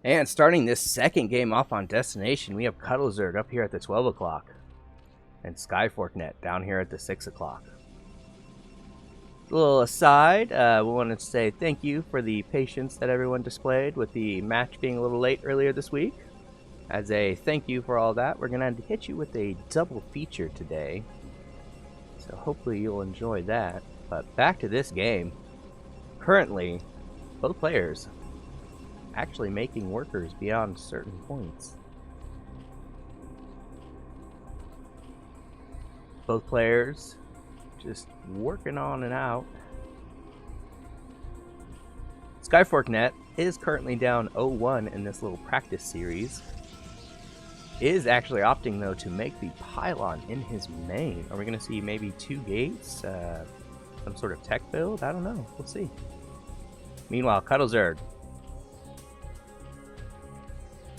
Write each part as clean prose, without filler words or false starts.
And starting this second game off on Destination, we have CudleZerg up here at the 12 o'clock. And skyFORKnet down here at the 6 o'clock. A little aside, we wanted to say thank you for the patience that everyone displayed with the match being a little late earlier this week. As a thank you for all that, we're going to hit you with a double feature today. So hopefully you'll enjoy that. But back to this game. Currently, both players actually making workers beyond certain points. Both players just working on and out. skyFORKnet is currently down 0-1 in this little practice series. Is actually opting though to make the pylon in his main. Are we going to see maybe 2 gates? Some sort of tech build? I don't know. We'll see. Meanwhile, CudleZerg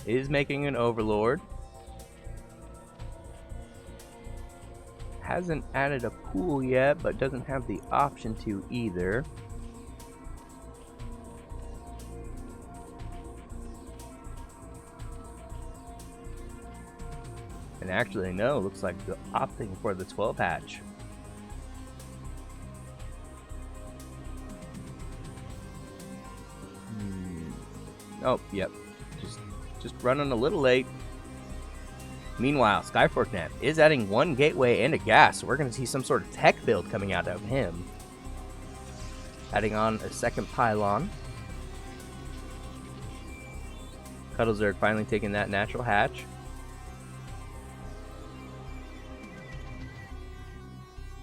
is making an overlord. Hasn't added a pool yet, but doesn't have the option to either. And actually, no, looks like they're opting for the 12 hatch. Oh, yep. Just running a little late. Meanwhile, skyFORKnet is adding 1 gateway and a gas, so we're going to see some sort of tech build coming out of him. Adding on a second pylon. CudleZerg finally taking that natural hatch.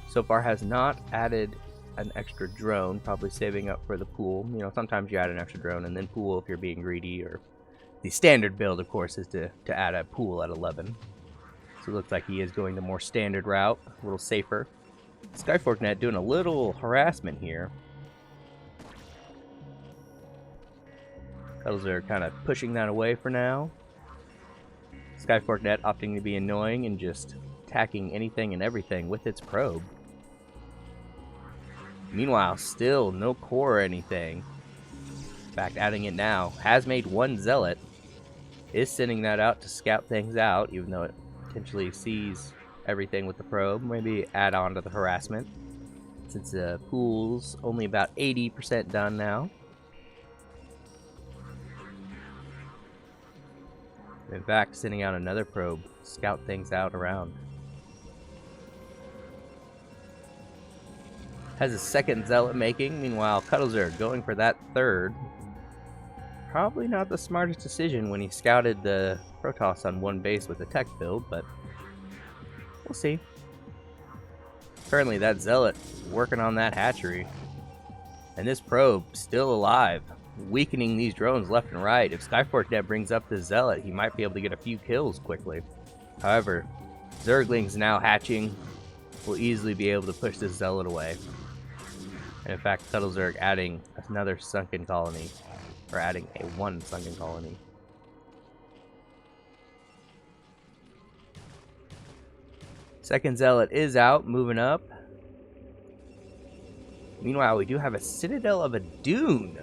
So far has not added an extra drone, probably saving up for the pool. You know, sometimes you add an extra drone and then pool if you're being greedy, or the standard build, of course, is to add a pool at 11. So it looks like he is going the more standard route, a little safer. skyFORKnet doing a little harassment here. CudleZerg kind of pushing that away for now. skyFORKnet opting to be annoying and just attacking anything and everything with its probe. Meanwhile, still no core or anything. In fact, adding it now. Has made 1 zealot. Is sending that out to scout things out, even though it potentially sees everything with the probe. Maybe add on to the harassment, since the pool's only about 80% done now. In fact, sending out another probe, scout things out around. Has a second zealot making. Meanwhile, CudleZerg going for that 3rd. Probably not the smartest decision when he scouted the Protoss on 1 base with a tech build, but we'll see. Currently, that zealot working on that hatchery. And this probe still alive, weakening these drones left and right. If skyFORKnet brings up the zealot, he might be able to get a few kills quickly. However, Zerglings now hatching will easily be able to push this zealot away. And in fact, CudleZerg adding another sunken colony, or adding a 1 sunken colony. Second zealot is out, moving up. Meanwhile, we do have a Citadel of a Dune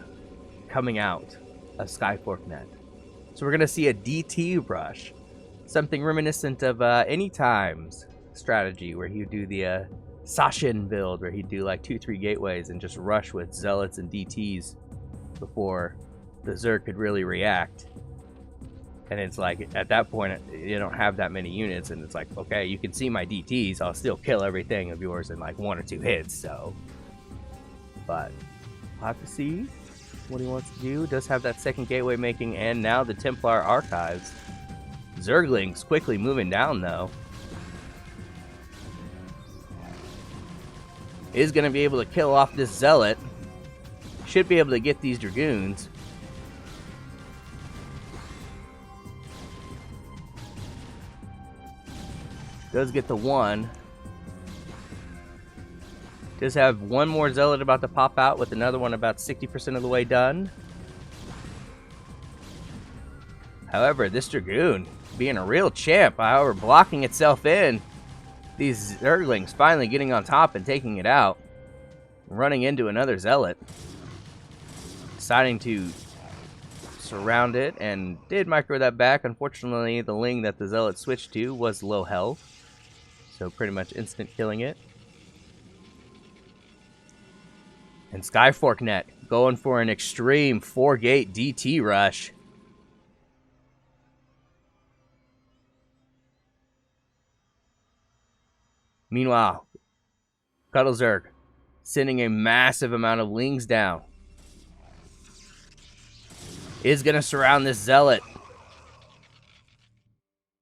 coming out of skyFORKnet. So we're going to see a DT rush. Something reminiscent of Anytime's strategy, where he would do the Sashin build, where he'd do like 2-3 gateways and just rush with zealots and DTs before the Zerg could really react. And it's like, at that point, you don't have that many units, and it's like, okay, you can see my DTs, I'll still kill everything of yours in like 1 or 2 hits, so. But we'll have to see what he wants to do. Does have that second gateway making, and now the Templar Archives. Zerglings quickly moving down, though. Is going to be able to kill off this zealot. Should be able to get these dragoons. Does get the 1. Does have 1 more zealot about to pop out, with another one about 60% of the way done. However, this dragoon being a real champ, however, blocking itself in. These Zerglings finally getting on top and taking it out. Running into another zealot. Deciding to surround it and did micro that back. Unfortunately, the Ling that the Zealot switched to was low health, so pretty much instant killing it. And skyFORKnet going for an extreme 4-gate DT rush. Meanwhile, CudleZerg sending a massive amount of Lings down. Is going to surround this Zealot.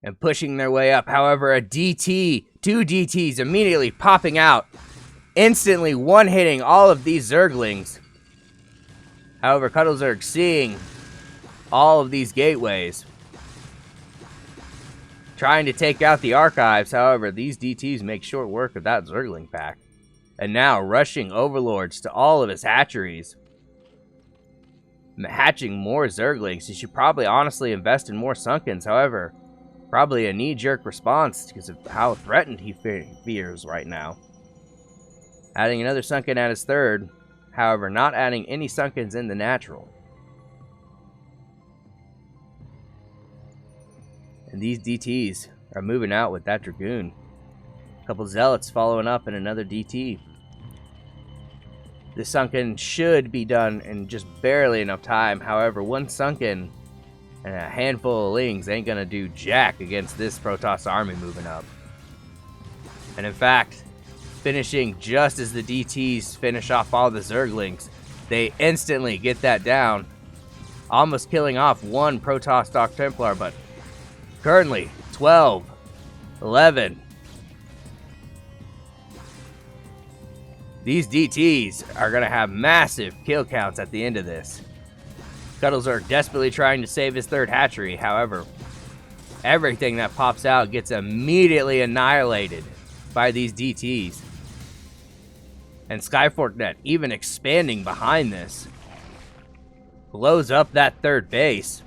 And pushing their way up. However, a DT, 2 DTs immediately popping out. Instantly one-hitting all of these Zerglings. However, CudleZerg seeing all of these gateways. Trying to take out the archives. However, these DTs make short work of that Zergling pack. And now rushing Overlords to all of his hatcheries. Hatching more Zerglings. He should probably honestly invest in more Sunkens. However, probably a knee-jerk response because of how threatened he fears right now. Adding another Sunken at his third. However, not adding any Sunkens in the natural. And these DTs are moving out with that Dragoon. A couple Zealots following up and another DT. The Sunken should be done in just barely enough time. However, one Sunken and a handful of Lings ain't gonna do jack against this Protoss army moving up. And in fact, finishing just as the DTs finish off all the Zerglings, they instantly get that down. Almost killing off one Protoss Dark Templar, but currently 12, 11. These DTs are going to have massive kill counts at the end of this. CudleZerg desperately trying to save his third hatchery. However, everything that pops out gets immediately annihilated by these DTs. And skyFORKnet, even expanding behind this, blows up that third base.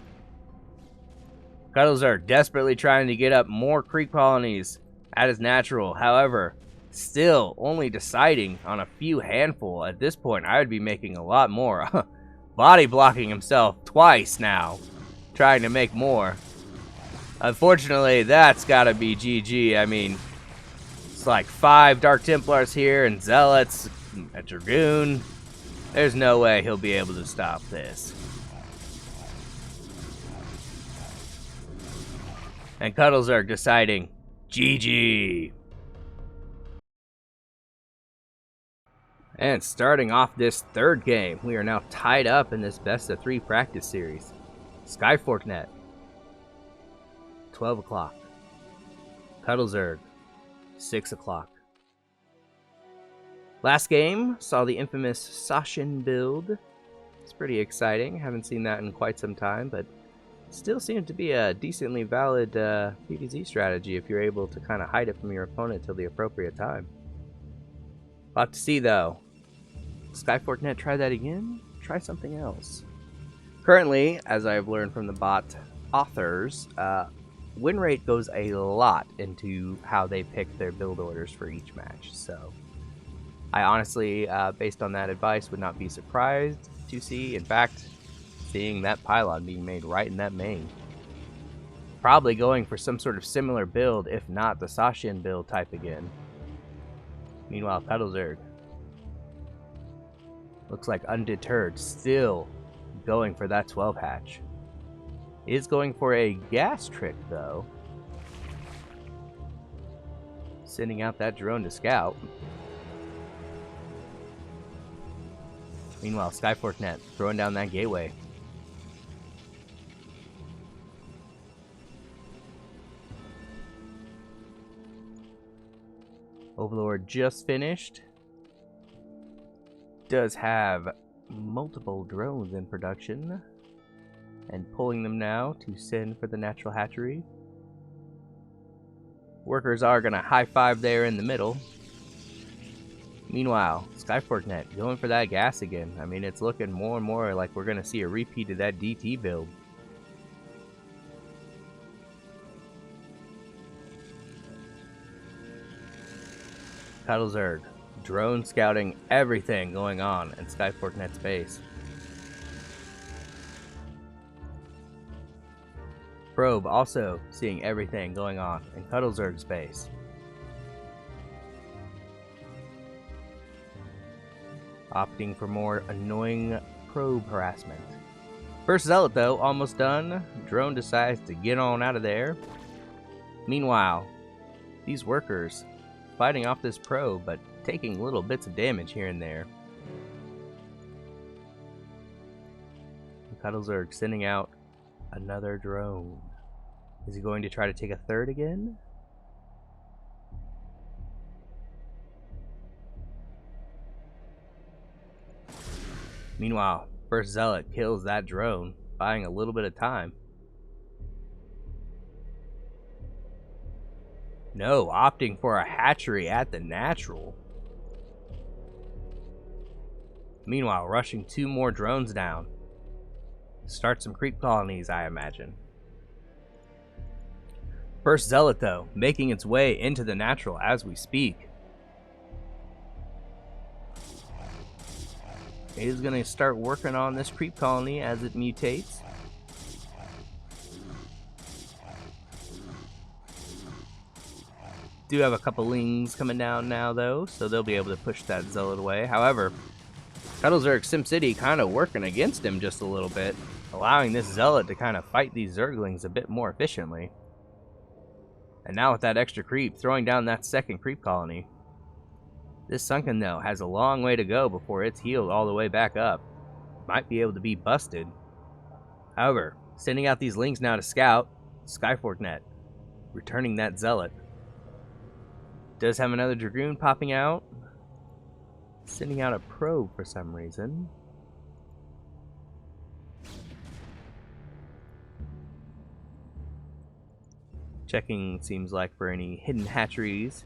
CudleZerg desperately trying to get up more creep colonies at his natural. However, still only deciding on a few handful. At this point, I would be making a lot more. Body blocking himself twice now, trying to make more. Unfortunately, that's gotta be GG. I mean, it's like 5 Dark Templars here and Zealots, a Dragoon. There's no way he'll be able to stop this. And CudleZerg deciding, GG. And starting off this third game, we are now tied up in this best-of-3 practice series. skyFORKnet, 12 o'clock. CudleZerg, 6 o'clock. Last game saw the infamous Sashin build. It's pretty exciting. Haven't seen that in quite some time, but still seems to be a decently valid PvZ strategy if you're able to kind of hide it from your opponent till the appropriate time. About to see, though. skyFORKnet, try that again? Try something else. Currently, as I've learned from the bot authors, win rate goes a lot into how they pick their build orders for each match. So, I honestly, based on that advice, would not be surprised to see, in fact, seeing that pylon being made right in that main. Probably going for some sort of similar build, if not the Sashin build type again. Meanwhile, CudleZerg looks like undeterred, still going for that 12 hatch. Is going for a gas trick, though. Sending out that drone to scout. Meanwhile, skyFORKnet throwing down that gateway. Overlord just finished. Does have multiple drones in production. And pulling them now to send for the natural hatchery. Workers are going to high five there in the middle. Meanwhile, skyFORKnet going for that gas again. I mean, it's looking more and more like we're going to see a repeat of that DT build. CudleZerg, drone scouting everything going on in skyFORKnet's base. Probe also seeing everything going on in CudleZerg's base. Opting for more annoying probe harassment. First Zealot though, almost done. Drone decides to get on out of there. Meanwhile, these workers fighting off this probe, but taking little bits of damage here and there. CudleZerg sending out another drone. Is he going to try to take a third again? Meanwhile, first Zealot kills that drone, buying a little bit of time. No, opting for a hatchery at the natural. Meanwhile, rushing 2 more drones down. Start some creep colonies, I imagine. First Zealot, though, making its way into the natural as we speak. It is going to start working on this creep colony as it mutates. Do have a couple lings coming down now, though, so they'll be able to push that Zealot away. However, CudleZerg SimCity kind of working against him just a little bit, allowing this Zealot to kind of fight these Zerglings a bit more efficiently. And now with that extra creep, throwing down that second creep colony. This Sunken, though, has a long way to go before it's healed all the way back up. Might be able to be busted. However, sending out these lings now to scout, skyFORKnet, returning that Zealot. Does have another Dragoon popping out. Sending out a probe for some reason. Checking, seems like, for any hidden hatcheries.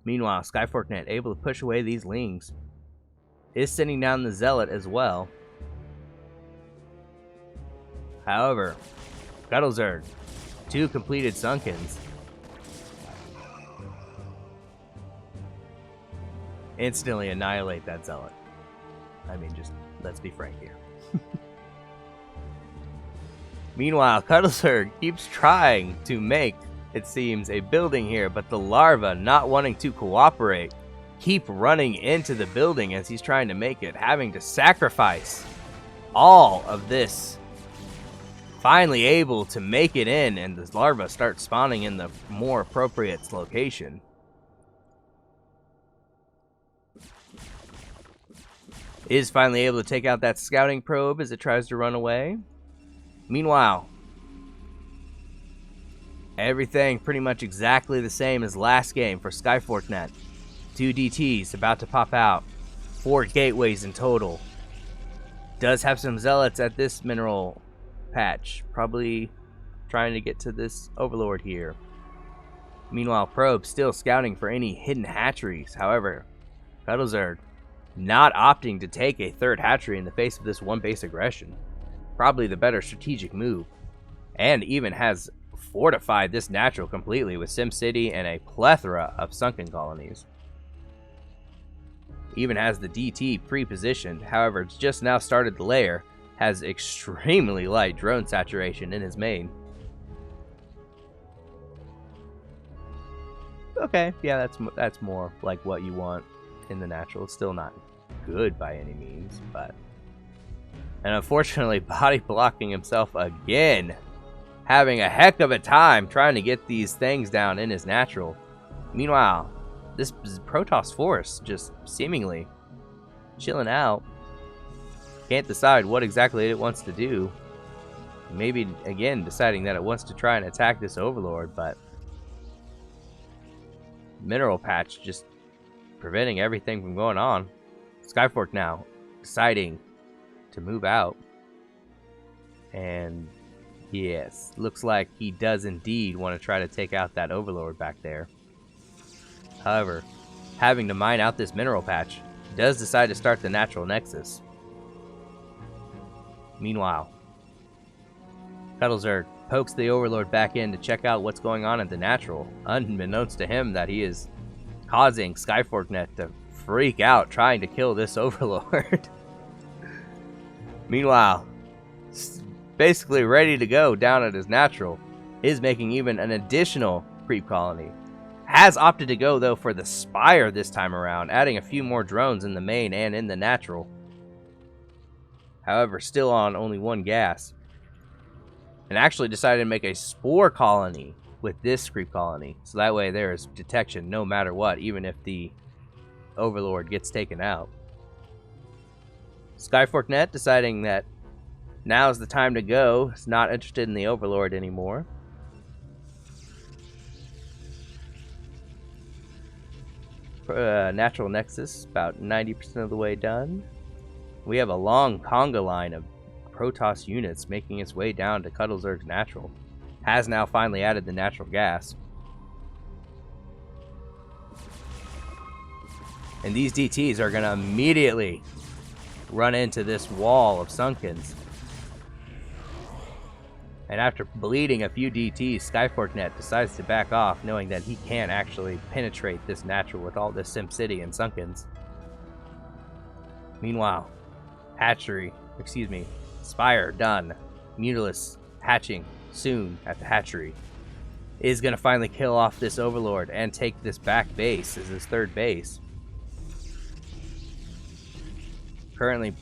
Meanwhile, skyFORKnet able to push away these lings. Is sending down the Zealot as well. However, CudleZerg, 2 completed Sunkens. Instantly annihilate that Zealot. I mean, just let's be frank here. Meanwhile, CudleZerg keeps trying to make, it seems, a building here, but the larva, not wanting to cooperate, keep running into the building as he's trying to make it, having to sacrifice all of this. Finally able to make it in, and the larva starts spawning in the more appropriate location. Is finally able to take out that scouting probe as it tries to run away. Meanwhile, everything pretty much exactly the same as last game for skyFORKnet. 2 DTs about to pop out. 4 gateways in total. Does have some Zealots at this mineral patch. Probably trying to get to this Overlord here. Meanwhile, Probe still scouting for any hidden hatcheries. However, CudleZerg not opting to take a third hatchery in the face of this 1 base aggression. Probably the better strategic move. And even has fortified this natural completely with SimCity and a plethora of sunken colonies. Even has the DT pre-positioned. However, it's just now started the layer. Has extremely light drone saturation in his main. Okay, yeah, that's more like what you want in the natural. It's still not good by any means, but... And unfortunately, body blocking himself again. Having a heck of a time trying to get these things down in his natural. Meanwhile, this Protoss force just seemingly chilling out. Can't decide what exactly it wants to do. Maybe, again, deciding that it wants to try and attack this Overlord, but... Mineral patch just preventing everything from going on. skyFORK now deciding to move out. And yes, looks like he does indeed want to try to take out that Overlord back there. However, having to mine out this mineral patch, does decide to start the natural nexus. Meanwhile, CudleZerg pokes the Overlord back in to check out what's going on at the natural, unbeknownst to him that he is causing skyFORKnet to freak out trying to kill this Overlord. Meanwhile, basically ready to go down at his natural, is making even an additional creep colony. Has opted to go, though, for the Spire this time around, adding a few more drones in the main and in the natural. However, still on only one gas. And actually decided to make a spore colony with this creep colony. So that way there is detection no matter what, even if the Overlord gets taken out. skyFORKnet deciding that now's the time to go. It's not interested in the Overlord anymore. Natural Nexus, about 90% of the way done. We have a long conga line of Protoss units making its way down to CudleZerg's natural. Has now finally added the natural gas. And these DTs are going to immediately run into this wall of Sunkens. And after bleeding a few DTs, skyFORKnet decides to back off, knowing that he can't actually penetrate this natural with all this SimCity and Sunkens. Meanwhile, Spire done. Mutalisk hatching soon at the hatchery. Is going to finally kill off this Overlord and take this back base as his third base. Currently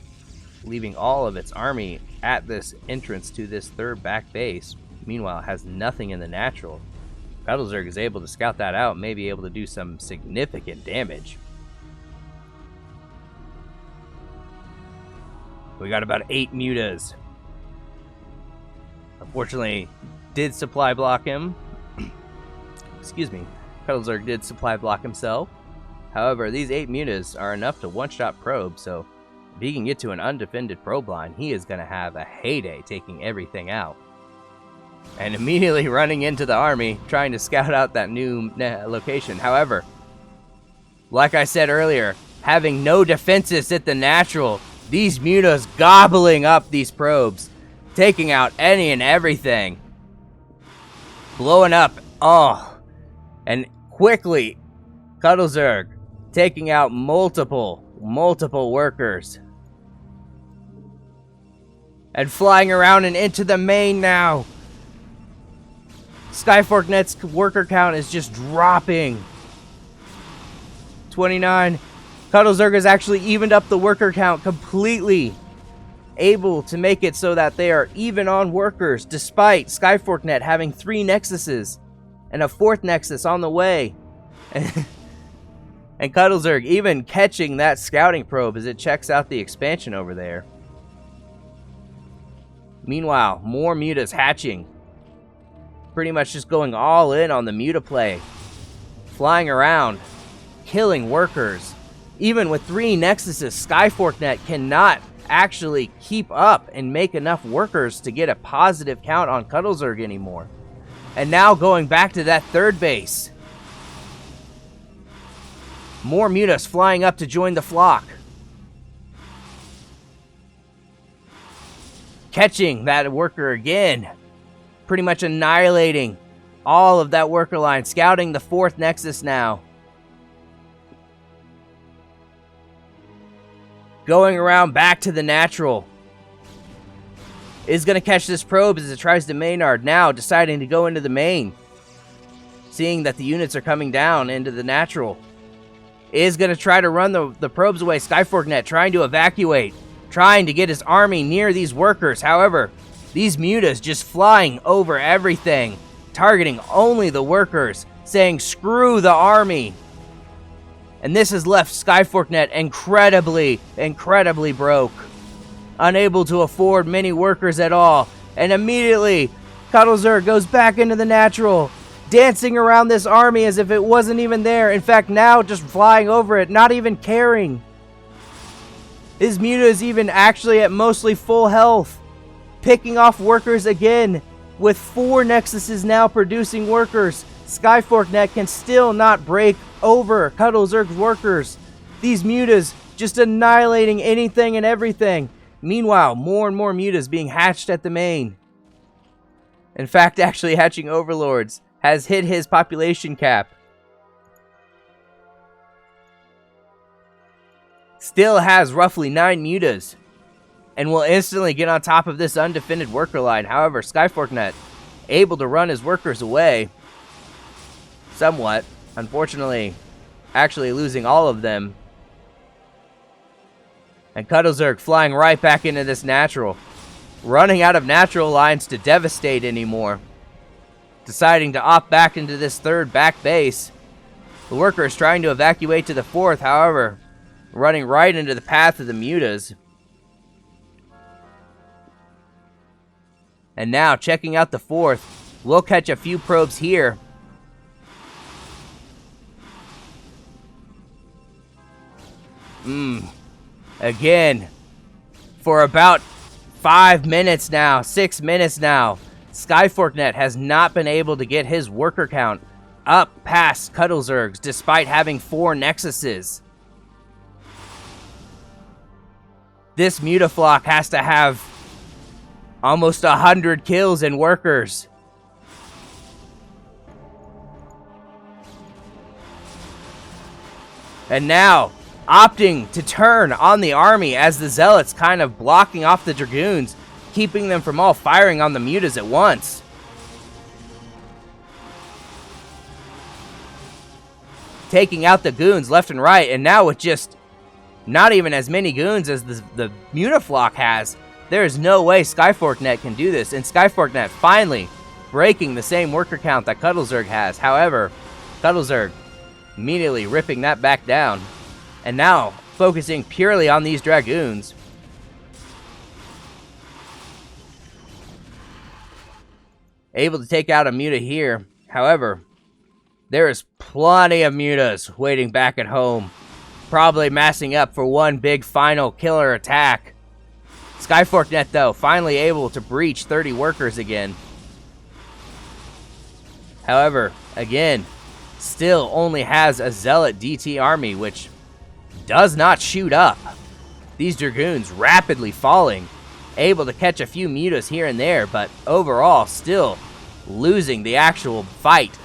leaving all of its army at this entrance to this third back base. Meanwhile, has nothing in the natural. CudleZerg is able to scout that out and may be able to do some significant damage. We got about 8 mutas. Unfortunately, did supply block him. Excuse me. CudleZerg did supply block himself. However, these 8 mutas are enough to one-shot probe, so if he can get to an undefended probe line, he is going to have a heyday taking everything out. And immediately running into the army, trying to scout out that new location. However, like I said earlier, having no defenses at the natural, these mutas gobbling up these probes, taking out any and everything. Blowing up, and quickly, CudleZerg taking out multiple workers. And flying around and into the main now. skyFORKnet's worker count is just dropping. 29. CudleZerg has actually evened up the worker count completely. Able to make it so that they are even on workers, despite skyFORKnet having 3 nexuses and a 4th nexus on the way. And CudleZerg even catching that scouting probe as it checks out the expansion over there. Meanwhile, more mutas hatching. Pretty much just going all in on the muta play. Flying around, killing workers. Even with 3 nexuses, skyFORKnet cannot actually keep up and make enough workers to get a positive count on CudleZerg anymore. And now going back to that third base. More mutas flying up to join the flock. Catching that worker again. Pretty much annihilating all of that worker line. Scouting the 4th nexus now. Going around back to the natural. Is going to catch this probe as it tries to Maynard. Now deciding to go into the main. Seeing that the units are coming down into the natural. Is going to try to run the probes away. skyFORKnet trying to evacuate. Trying to get his army near these workers. However, these mutas just flying over everything. Targeting only the workers. Saying screw the army. And this has left skyFORKnet incredibly broke. Unable to afford many workers at all. And immediately, CudleZerg goes back into the natural. Dancing around this army as if it wasn't even there. In fact, now just flying over it, not even caring. His muta is even actually at mostly full health. Picking off workers again. With 4 nexuses now producing workers. skyFORKnet can still not break over CudleZerg's workers. These mutas just annihilating anything and everything. Meanwhile, more and more mutas being hatched at the main. In fact, actually hatching overlords has hit his population cap. Still has roughly 9 mutas. and will instantly get on top of this undefended worker line. However, skyFORKnet able to run his workers away somewhat. Unfortunately, actually losing all of them. And CudleZerg flying right back into this natural. Running out of natural lines to devastate anymore. Deciding to opt back into this third back base. The workers trying to evacuate to the fourth, however, running right into the path of the mutas. And now, checking out the fourth. We'll catch a few probes here. Again, for about 5 minutes now, 6 minutes now, skyFORKnet has not been able to get his worker count up past CudleZerg's despite having 4 Nexuses. This Mutaflock has to have almost 100 kills in workers. And now, opting to turn on the army as the Zealots kind of blocking off the Dragoons, keeping them from all firing on the mutas at once. Taking out the goons left and right, and now with just not even as many goons as the Mutaflock has, there is no way skyFORKnet can do this, and skyFORKnet finally breaking the same worker count that CudleZerg has. However, CudleZerg immediately ripping that back down, and now focusing purely on these Dragoons. Able to take out a muta here. However, there is plenty of mutas waiting back at home, probably massing up for one big final killer attack. skyFORKnet, though, finally able to breach 30 workers again. However, again, still only has a Zealot DT army, which does not shoot up. These Dragoons rapidly falling, able to catch a few mutas here and there, but overall still losing the actual fight.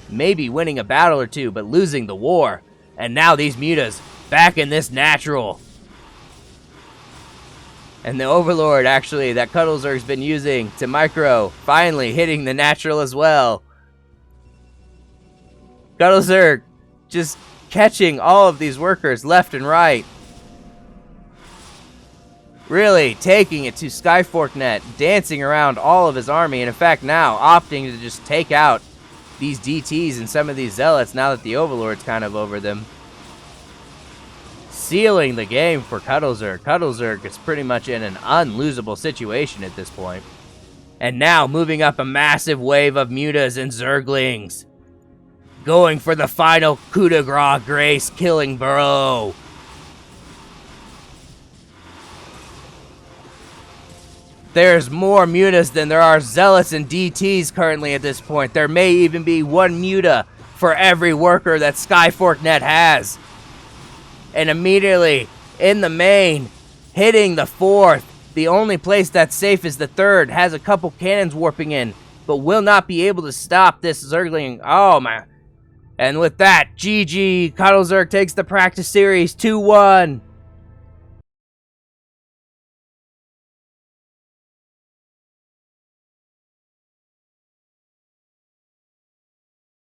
Maybe winning a battle or two, but losing the war. And now these mutas back in this natural. And the Overlord, actually, that CudleZerg's been using to micro, finally hitting the natural as well. CudleZerg just catching all of these workers left and right. Really taking it to skyFORKnet, dancing around all of his army, and in fact now opting to just take out these DTs and some of these Zealots now that the Overlord's kind of over them. Sealing the game for CudleZerg. CudleZerg is pretty much in an unlosable situation at this point. And now moving up a massive wave of mutas and Zerglings. Going for the final coup de grace, killing bro. There's more mutas than there are Zealots and DTs currently at this point. There may even be one muta for every worker that skyFORKnet has. And immediately, in the main, hitting the fourth. The only place that's safe is the third. Has a couple cannons warping in, but will not be able to stop this Zergling. Oh, my. And with that, GG. CudleZerg takes the practice series 2-1.